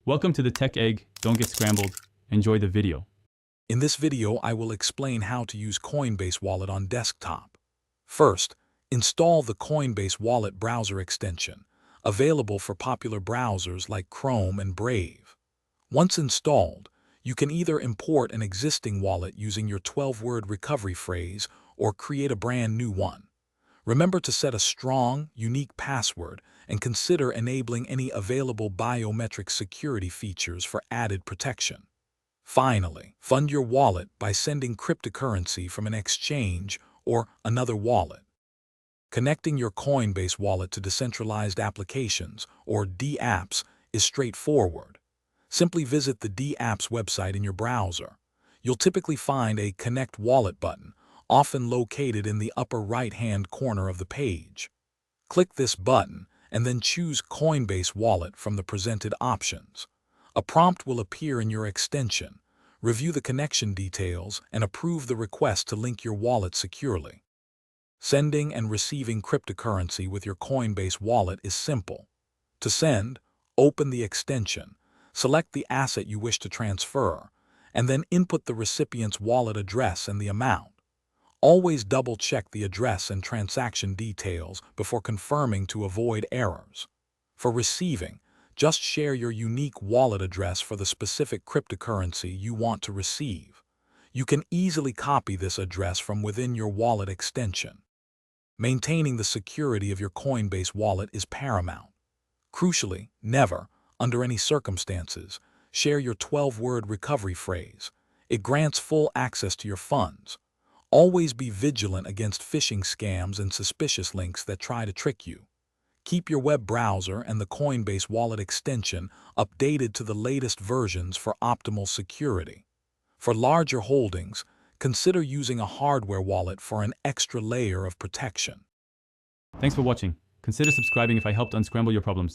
Welcome to the Tech Egg. Don't get scrambled. Enjoy the video. In this video, I will explain how to use Coinbase Wallet on desktop. First, install the Coinbase Wallet browser extension, available for popular browsers like Chrome and Brave. Once installed, you can either import an existing wallet using your 12-word recovery phrase or create a brand new one. Remember to set a strong, unique password and consider enabling any available biometric security features for added protection. Finally, fund your wallet by sending cryptocurrency from an exchange or another wallet. Connecting your Coinbase wallet to decentralized applications, or dApps, is straightforward. Simply visit the dApps website in your browser. You'll typically find a Connect Wallet button, often located in the upper right-hand corner of the page. Click this button and then choose Coinbase Wallet from the presented options. A prompt will appear in your extension. Review the connection details and approve the request to link your wallet securely. Sending and receiving cryptocurrency with your Coinbase wallet is simple. To send, open the extension, select the asset you wish to transfer, and then input the recipient's wallet address and the amount. Always double-check the address and transaction details before confirming to avoid errors. For receiving, just share your unique wallet address for the specific cryptocurrency you want to receive. You can easily copy this address from within your wallet extension. Maintaining the security of your Coinbase wallet is paramount. Crucially, never, under any circumstances, share your 12-word recovery phrase. It grants full access to your funds. Always be vigilant against phishing scams and suspicious links that try to trick you. Keep your web browser and the Coinbase wallet extension updated to the latest versions for optimal security. For larger holdings, consider using a hardware wallet for an extra layer of protection. Thanks for watching. Consider subscribing if I helped unscramble your problems.